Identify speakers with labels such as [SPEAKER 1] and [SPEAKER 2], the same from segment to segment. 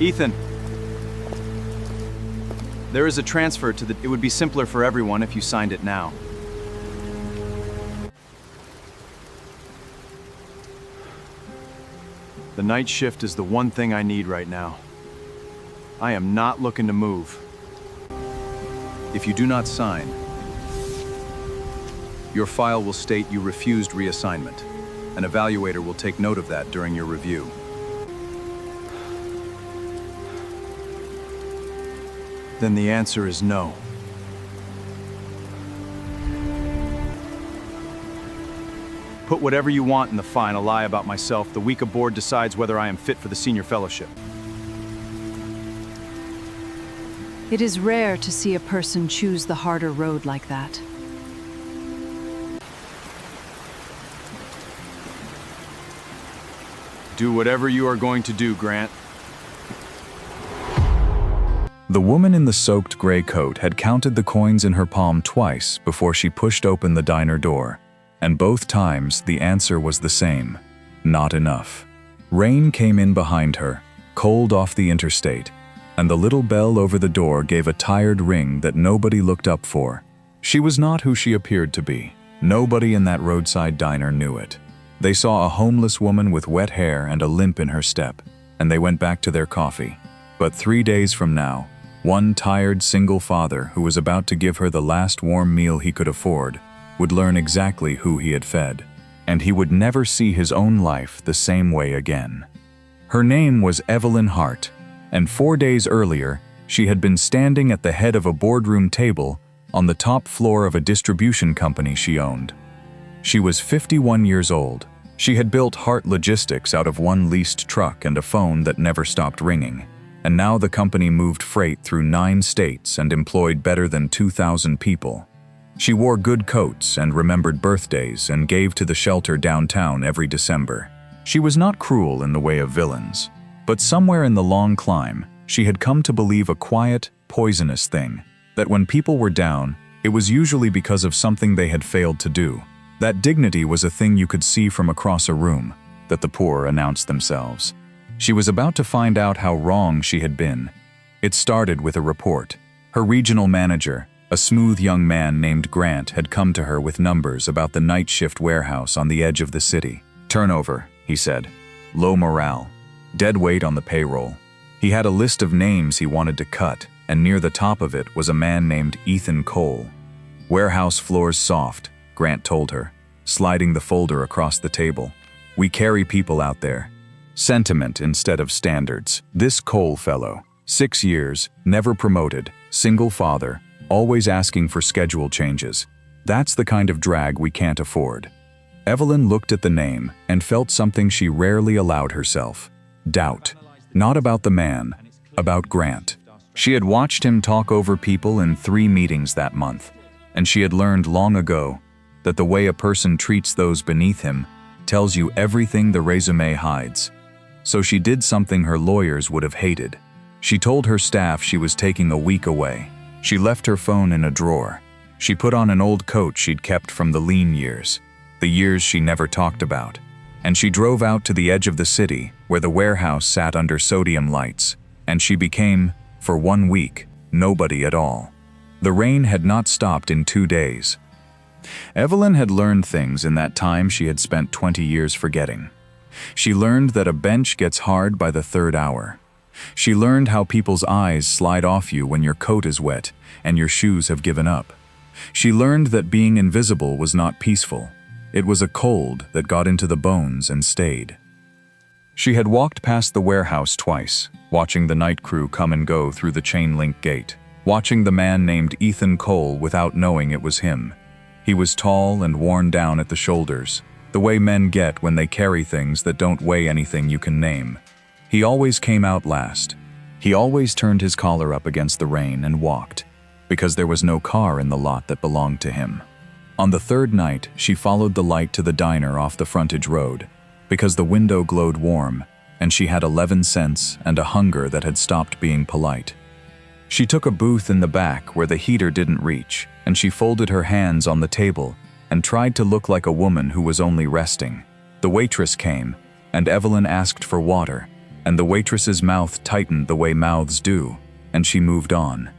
[SPEAKER 1] Ethan, there is a transfer to the... It would be simpler for everyone if you signed it now. The night shift is the one thing I need right now. I am not looking to move. If you do not sign, your file will state you refused reassignment. An evaluator will take note of that during your review. Then the answer is no. Put whatever you want in the final lie about myself. The week a board decides whether I am fit for the senior fellowship.
[SPEAKER 2] It is rare to see a person choose the harder road like that.
[SPEAKER 1] Do whatever you are going to do, Grant.
[SPEAKER 3] The woman in the soaked gray coat had counted the coins in her palm twice before she pushed open the diner door, and both times the answer was the same: not enough. Rain came in behind her, cold off the interstate, and the little bell over the door gave a tired ring that nobody looked up for. She was not who she appeared to be. Nobody in that roadside diner knew it. They saw a homeless woman with wet hair and a limp in her step, and they went back to their coffee. But 3 days from now, one tired single father who was about to give her the last warm meal he could afford would learn exactly who he had fed, and he would never see his own life the same way again. Her name was Evelyn Hart, and 4 days earlier, she had been standing at the head of a boardroom table on the top floor of a distribution company she owned. She was 51 years old. She had built Hart Logistics out of one leased truck and a phone that never stopped ringing. And now the company moved freight through 9 states and employed better than 2,000 people. She wore good coats and remembered birthdays and gave to the shelter downtown every December. She was not cruel in the way of villains, but somewhere in the long climb, she had come to believe a quiet, poisonous thing, that when people were down, it was usually because of something they had failed to do. That dignity was a thing you could see from across a room, that the poor announced themselves. She was about to find out how wrong she had been. It started with a report. Her regional manager, a smooth young man named Grant, had come to her with numbers about the night shift warehouse on the edge of the city. Turnover, he said. Low morale. Dead weight on the payroll. He had a list of names he wanted to cut, and near the top of it was a man named Ethan Cole. Warehouse floors soft, Grant told her, sliding the folder across the table. We carry people out there. Sentiment instead of standards. This Cole fellow, 6 years, never promoted, single father, always asking for schedule changes. That's the kind of drag we can't afford. Evelyn looked at the name and felt something she rarely allowed herself. Doubt. Not about the man, about Grant. She had watched him talk over people in 3 meetings that month, and she had learned long ago that the way a person treats those beneath him tells you everything the resume hides. So she did something her lawyers would have hated. She told her staff she was taking a week away. She left her phone in a drawer. She put on an old coat she'd kept from the lean years, the years she never talked about, and she drove out to the edge of the city where the warehouse sat under sodium lights, and she became, for 1 week, nobody at all. The rain had not stopped in 2 days. Evelyn had learned things in that time she had spent 20 years forgetting. She learned that a bench gets hard by the 3rd hour. She learned how people's eyes slide off you when your coat is wet and your shoes have given up. She learned that being invisible was not peaceful. It was a cold that got into the bones and stayed. She had walked past the warehouse twice, watching the night crew come and go through the chain-link gate, watching the man named Ethan Cole without knowing it was him. He was tall and worn down at the shoulders, the way men get when they carry things that don't weigh anything you can name. He always came out last. He always turned his collar up against the rain and walked, because there was no car in the lot that belonged to him. On the 3rd night, she followed the light to the diner off the frontage road, because the window glowed warm, and she had 11 cents and a hunger that had stopped being polite. She took a booth in the back where the heater didn't reach, and she folded her hands on the table and tried to look like a woman who was only resting. The waitress came, and Evelyn asked for water, and the waitress's mouth tightened the way mouths do, and she moved on.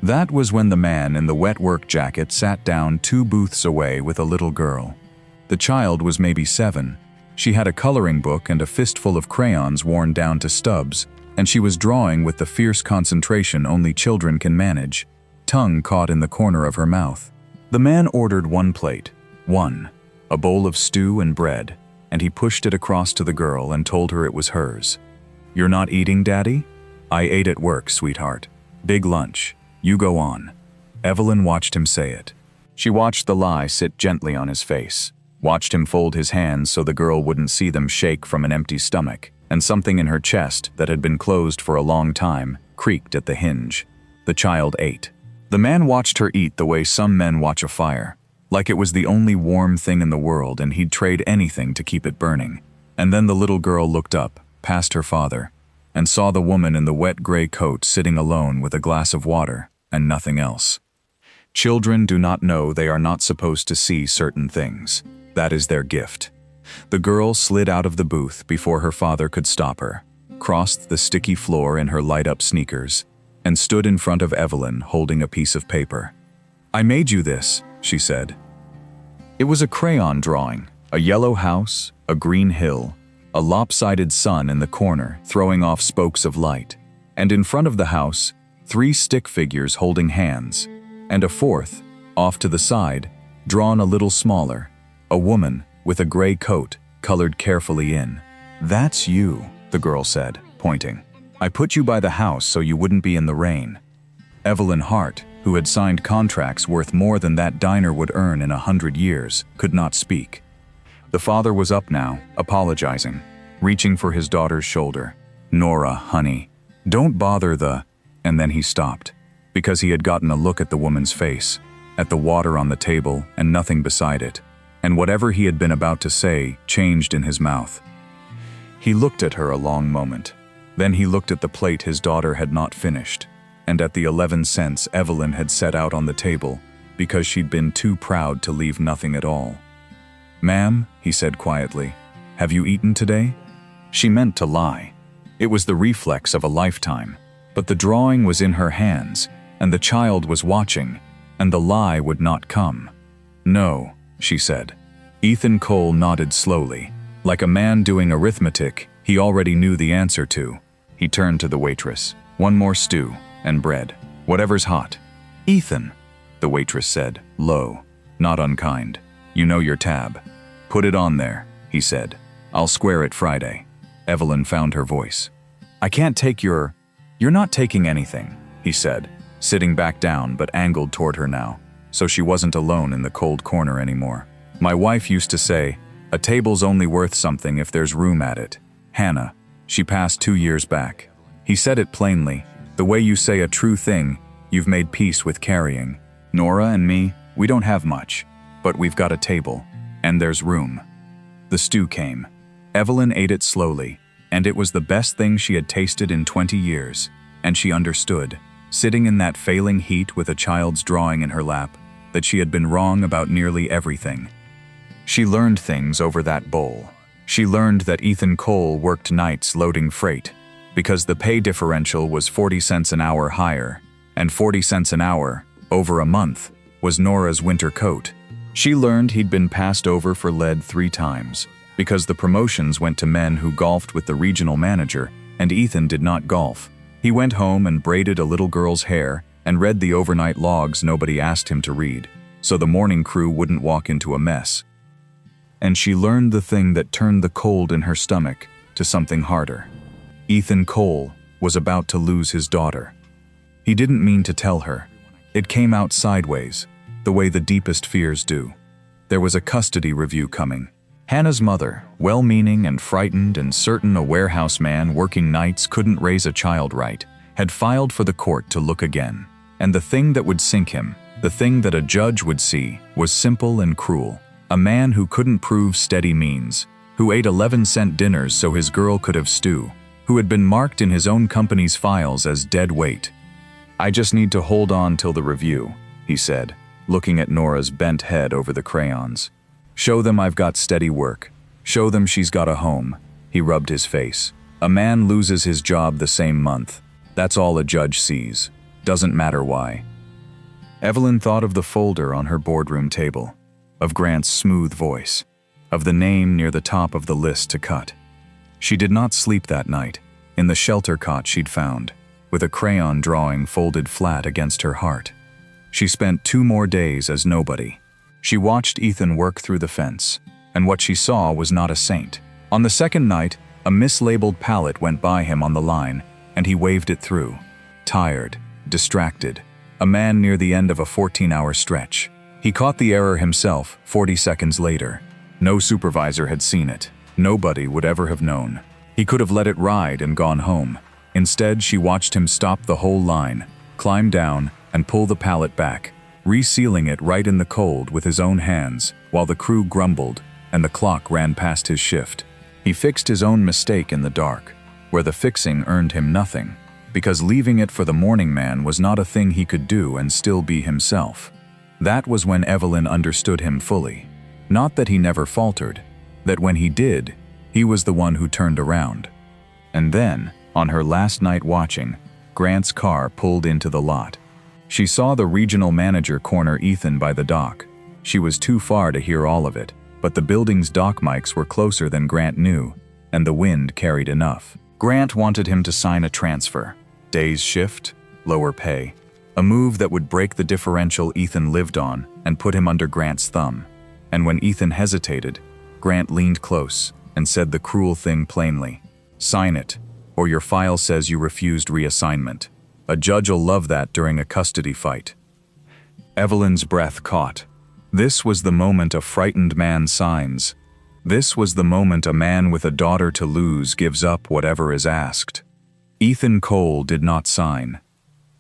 [SPEAKER 3] That was when the man in the wet work jacket sat down 2 booths away with a little girl. The child was maybe 7. She had a coloring book and a fistful of crayons worn down to stubs, and she was drawing with the fierce concentration only children can manage, tongue caught in the corner of her mouth. The man ordered 1 plate, a bowl of stew and bread, and he pushed it across to the girl and told her it was hers. "You're not eating, Daddy?" "I ate at work, sweetheart. Big lunch. You go on." Evelyn watched him say it. She watched the lie sit gently on his face, watched him fold his hands so the girl wouldn't see them shake from an empty stomach, and something in her chest that had been closed for a long time creaked at the hinge. The child ate. The man watched her eat the way some men watch a fire, like it was the only warm thing in the world and he'd trade anything to keep it burning. And then the little girl looked up, past her father, and saw the woman in the wet gray coat sitting alone with a glass of water and nothing else. Children do not know they are not supposed to see certain things. That is their gift. The girl slid out of the booth before her father could stop her, crossed the sticky floor in her light-up sneakers, and stood in front of Evelyn holding a piece of paper. "I made you this," she said. It was a crayon drawing, a yellow house, a green hill, a lopsided sun in the corner throwing off spokes of light, and in front of the house, 3 stick figures holding hands, and a 4th, off to the side, drawn a little smaller, a woman with a gray coat colored carefully in. "That's you," the girl said, pointing. "I put you by the house so you wouldn't be in the rain." Evelyn Hart, who had signed contracts worth more than that diner would earn in 100 years, could not speak. The father was up now, apologizing, reaching for his daughter's shoulder. "Nora, honey, don't bother the—" And then he stopped, because he had gotten a look at the woman's face, at the water on the table and nothing beside it, and whatever he had been about to say changed in his mouth. He looked at her a long moment. Then he looked at the plate his daughter had not finished, and at the 11 cents Evelyn had set out on the table because she'd been too proud to leave nothing at all. "Ma'am," he said quietly, "have you eaten today?" She meant to lie. It was the reflex of a lifetime, but the drawing was in her hands, and the child was watching, and the lie would not come. "No," she said. Ethan Cole nodded slowly. Like a man doing arithmetic he already knew the answer to. He turned to the waitress. "1 more stew, and bread. Whatever's hot." "Ethan," the waitress said, low, not unkind. "You know your tab. Put it on there," he said. "I'll square it Friday." Evelyn found her voice. "I can't take your—" "You're not taking anything," he said, sitting back down but angled toward her now, so she wasn't alone in the cold corner anymore. "My wife used to say, a table's only worth something if there's room at it. Hannah, she passed 2 years back." He said it plainly, the way you say a true thing you've made peace with carrying. "Nora and me, we don't have much, but we've got a table, and there's room." The stew came. Evelyn ate it slowly, and it was the best thing she had tasted in 20 years, and she understood, sitting in that failing heat with a child's drawing in her lap, that she had been wrong about nearly everything. She learned things over that bowl. She learned that Ethan Cole worked nights loading freight, because the pay differential was 40 cents an hour higher, and 40 cents an hour, over a month, was Nora's winter coat. She learned he'd been passed over for lead 3 times, because the promotions went to men who golfed with the regional manager, and Ethan did not golf. He went home and braided a little girl's hair and read the overnight logs nobody asked him to read, so the morning crew wouldn't walk into a mess. And she learned the thing that turned the cold in her stomach to something harder. Ethan Cole was about to lose his daughter. He didn't mean to tell her. It came out sideways, the way the deepest fears do. There was a custody review coming. Hannah's mother, well-meaning and frightened and certain a warehouse man working nights couldn't raise a child right, had filed for the court to look again. And the thing that would sink him, the thing that a judge would see, was simple and cruel. A man who couldn't prove steady means, who ate 11-cent dinners so his girl could have stew, who had been marked in his own company's files as dead weight. "I just need to hold on till the review," he said, looking at Nora's bent head over the crayons. "Show them I've got steady work. Show them she's got a home." He rubbed his face. A man loses his job the same month. That's all a judge sees. Doesn't matter why. Evelyn thought of the folder on her boardroom table, of Grant's smooth voice, of the name near the top of the list to cut. She did not sleep that night, in the shelter cot she'd found, with a crayon drawing folded flat against her heart. She spent 2 more days as nobody. She watched Ethan work through the fence, and what she saw was not a saint. On the second night, a mislabeled pallet went by him on the line, and he waved it through. Tired, distracted, a man near the end of a 14-hour stretch. He caught the error himself 40 seconds later. No supervisor had seen it. Nobody would ever have known. He could have let it ride and gone home. Instead, she watched him stop the whole line, climb down, and pull the pallet back, resealing it right in the cold with his own hands, while the crew grumbled and the clock ran past his shift. He fixed his own mistake in the dark, where the fixing earned him nothing, because leaving it for the morning man was not a thing he could do and still be himself. That was when Evelyn understood him fully. Not that he never faltered, that when he did, he was the one who turned around. And then, on her last night watching, Grant's car pulled into the lot. She saw the regional manager corner Ethan by the dock. She was too far to hear all of it, but the building's dock mics were closer than Grant knew, and the wind carried enough. Grant wanted him to sign a transfer. Day's shift, lower pay. A move that would break the differential Ethan lived on and put him under Grant's thumb. And when Ethan hesitated, Grant leaned close and said the cruel thing plainly. Sign it, or your file says you refused reassignment. A judge'll love that during a custody fight. Evelyn's breath caught. This was the moment a frightened man signs. This was the moment a man with a daughter to lose gives up whatever is asked. Ethan Cole did not sign.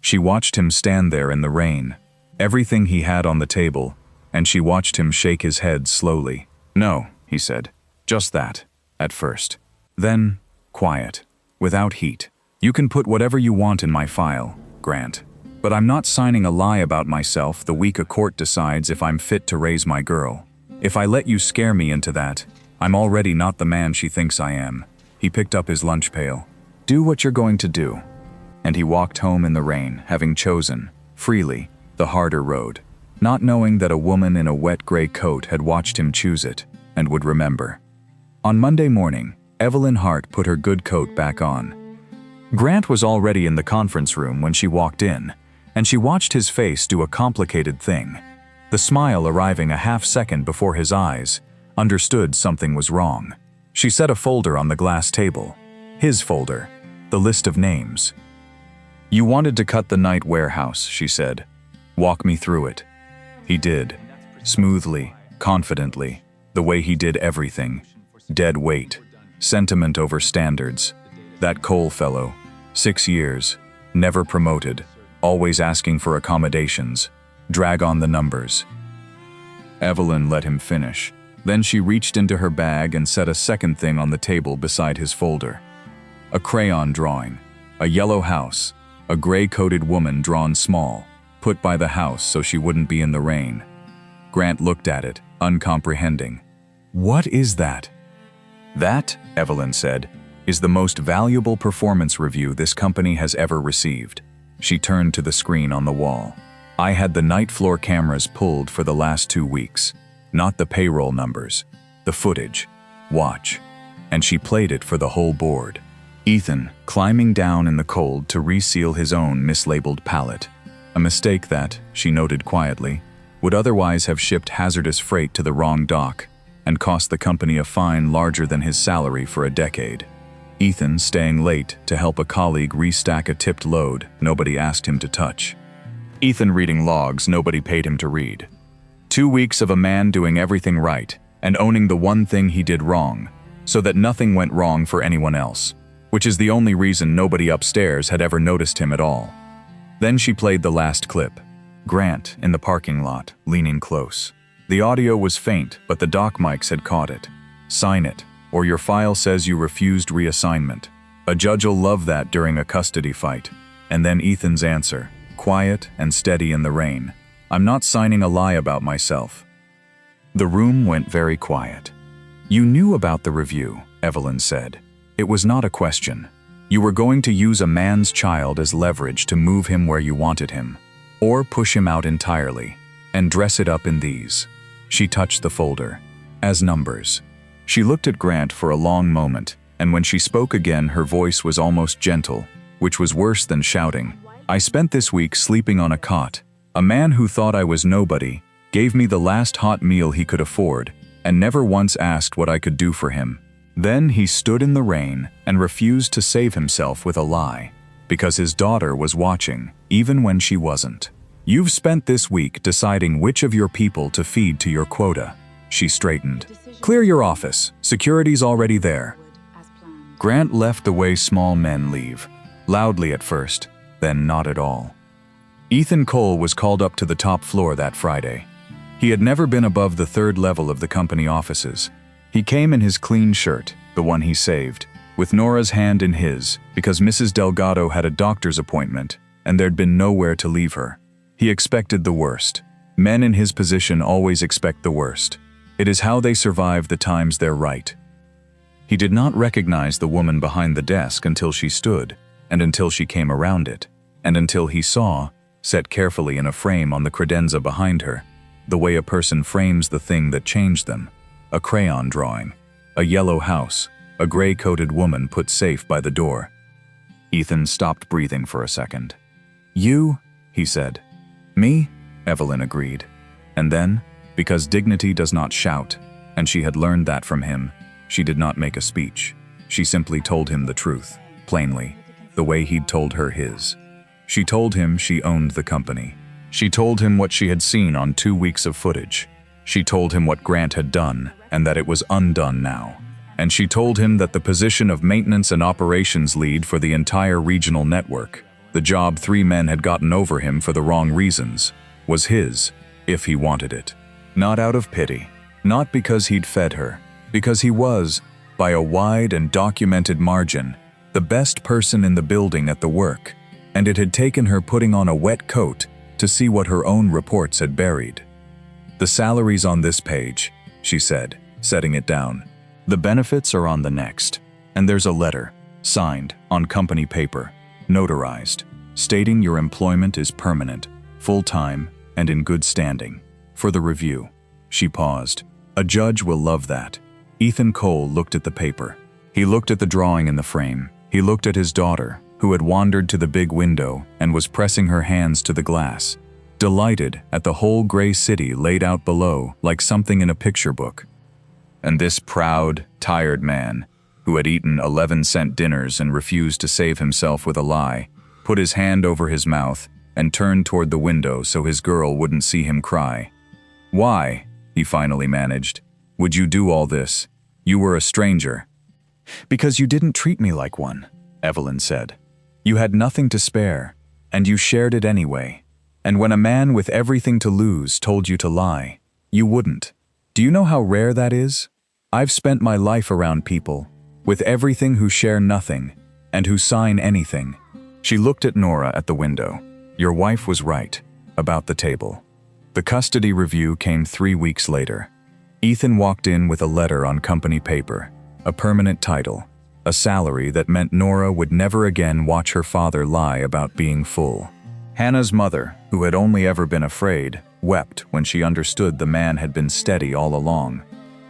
[SPEAKER 3] She watched him stand there in the rain, everything he had on the table, and she watched him shake his head slowly. No, he said. Just that, at first. Then, quiet, without heat. You can put whatever you want in my file, Grant. But I'm not signing a lie about myself the week a court decides if I'm fit to raise my girl. If I let you scare me into that, I'm already not the man she thinks I am. He picked up his lunch pail. Do what you're going to do. And he walked home in the rain, having chosen, freely, the harder road, not knowing that a woman in a wet gray coat had watched him choose it, and would remember. On Monday morning, Evelyn Hart put her good coat back on. Grant was already in the conference room when she walked in, and she watched his face do a complicated thing. The smile arriving a half second before his eyes, understood something was wrong. She set a folder on the glass table. His folder, the list of names. You wanted to cut the night warehouse, she said. Walk me through it. He did, smoothly, confidently, the way he did everything. Dead weight, sentiment over standards. That Cole fellow, 6 years, never promoted, always asking for accommodations. Drag on the numbers. Evelyn let him finish. Then she reached into her bag and set a second thing on the table beside his folder. A crayon drawing, a yellow house, a gray-coated woman drawn small, put by the house so she wouldn't be in the rain. Grant looked at it, uncomprehending. What is that? That, Evelyn said, is the most valuable performance review this company has ever received. She turned to the screen on the wall. I had the night floor cameras pulled for the last 2 weeks. Not the payroll numbers, the footage. Watch. And she played it for the whole board. Ethan, climbing down in the cold to reseal his own mislabeled pallet. A mistake that, she noted quietly, would otherwise have shipped hazardous freight to the wrong dock and cost the company a fine larger than his salary for a decade. Ethan staying late to help a colleague restack a tipped load nobody asked him to touch. Ethan reading logs nobody paid him to read. 2 weeks of a man doing everything right and owning the one thing he did wrong, so that nothing went wrong for anyone else, which is the only reason nobody upstairs had ever noticed him at all. Then she played the last clip. Grant in the parking lot, leaning close. The audio was faint, but the dock mics had caught it. Sign it, or your file says you refused reassignment. A judge'll love that during a custody fight. And then Ethan's answer, quiet and steady in the rain. I'm not signing a lie about myself. The room went very quiet. You knew about the review, Evelyn said. It was not a question. You were going to use a man's child as leverage to move him where you wanted him, or push him out entirely, and dress it up in these. She touched the folder. As numbers. She looked at Grant for a long moment, and when she spoke again her voice was almost gentle, which was worse than shouting. I spent this week sleeping on a cot. A man who thought I was nobody gave me the last hot meal he could afford, and never once asked what I could do for him. Then he stood in the rain and refused to save himself with a lie, because his daughter was watching, even when she wasn't. You've spent this week deciding which of your people to feed to your quota. She straightened. Clear your office. Security's already there. Grant left the way small men leave, loudly at first, then not at all. Ethan Cole was called up to the top floor that Friday. He had never been above the third level of the company offices. He came in his clean shirt, the one he saved, with Nora's hand in his, because Mrs. Delgado had a doctor's appointment, and there'd been nowhere to leave her. He expected the worst. Men in his position always expect the worst. It is how they survive the times they're right. He did not recognize the woman behind the desk until she stood, and until she came around it, and until he saw, set carefully in a frame on the credenza behind her, the way a person frames the thing that changed them. A crayon drawing, a yellow house, a gray-coated woman put safe by the door. Ethan stopped breathing for a second. You, he said. Me, Evelyn agreed. And then, because dignity does not shout, and she had learned that from him, she did not make a speech. She simply told him the truth, plainly, the way he'd told her his. She told him she owned the company. She told him what she had seen on 2 weeks of footage. She told him what Grant had done, and that it was undone now. And she told him that the position of maintenance and operations lead for the entire regional network, the job 3 men had gotten over him for the wrong reasons, was his, if he wanted it. Not out of pity, not because he'd fed her, because he was, by a wide and documented margin, the best person in the building at the work, and it had taken her putting on a wet coat to see what her own reports had buried. The salary's on this page, she said, setting it down. The benefits are on the next, and there's a letter, signed, on company paper, notarized, stating your employment is permanent, full-time, and in good standing. For the review. She paused. A judge will love that. Ethan Cole looked at the paper. He looked at the drawing in the frame. He looked at his daughter, who had wandered to the big window and was pressing her hands to the glass, delighted at the whole gray city laid out below like something in a picture book. And this proud, tired man, who had eaten 11-cent dinners and refused to save himself with a lie, put his hand over his mouth and turned toward the window so his girl wouldn't see him cry. Why, he finally managed, would you do all this? You were a stranger. Because you didn't treat me like one, Evelyn said. You had nothing to spare, and you shared it anyway. And when a man with everything to lose told you to lie, you wouldn't. Do you know how rare that is? I've spent my life around people, with everything who share nothing, and who sign anything. She looked at Nora at the window. Your wife was right, about the table. The custody review came 3 weeks later. Ethan walked in with a letter on company paper, a permanent title, a salary that meant Nora would never again watch her father lie about being full. Hannah's mother, who had only ever been afraid, wept when she understood the man had been steady all along,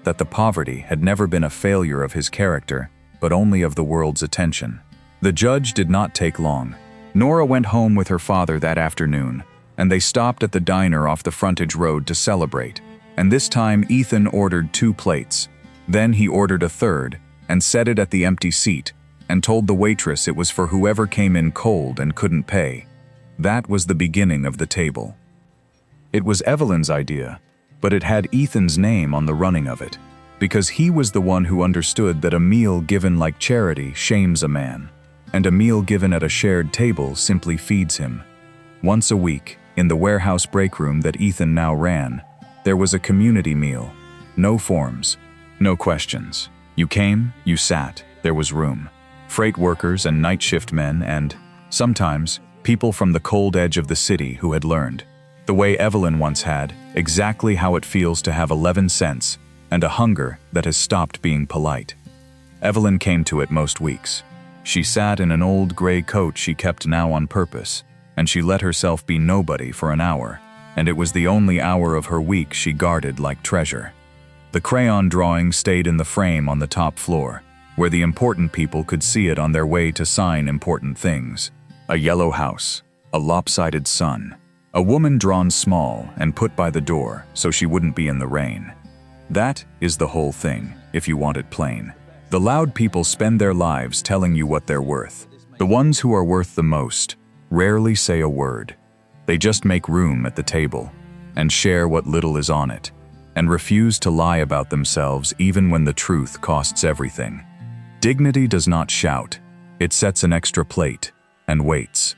[SPEAKER 3] that the poverty had never been a failure of his character, but only of the world's attention. The judge did not take long. Nora went home with her father that afternoon, and they stopped at the diner off the frontage road to celebrate. And this time Ethan ordered 2 plates. Then he ordered a third, and set it at the empty seat, and told the waitress it was for whoever came in cold and couldn't pay. That was the beginning of the table. It was Evelyn's idea, but it had Ethan's name on the running of it, because he was the one who understood that a meal given like charity shames a man, and a meal given at a shared table simply feeds him. Once a week, in the warehouse break room that Ethan now ran, there was a community meal. No forms, no questions. You came, you sat, there was room. Freight workers and night shift men and, sometimes, people from the cold edge of the city who had learned, the way Evelyn once had, exactly how it feels to have 11 cents and a hunger that has stopped being polite. Evelyn came to it most weeks. She sat in an old gray coat she kept now on purpose, and she let herself be nobody for an hour, and it was the only hour of her week she guarded like treasure. The crayon drawing stayed in the frame on the top floor, where the important people could see it on their way to sign important things. A yellow house, a lopsided sun, a woman drawn small and put by the door so she wouldn't be in the rain. That is the whole thing, if you want it plain. The loud people spend their lives telling you what they're worth. The ones who are worth the most rarely say a word. They just make room at the table and share what little is on it, and refuse to lie about themselves even when the truth costs everything. Dignity does not shout. It sets an extra plate and waits.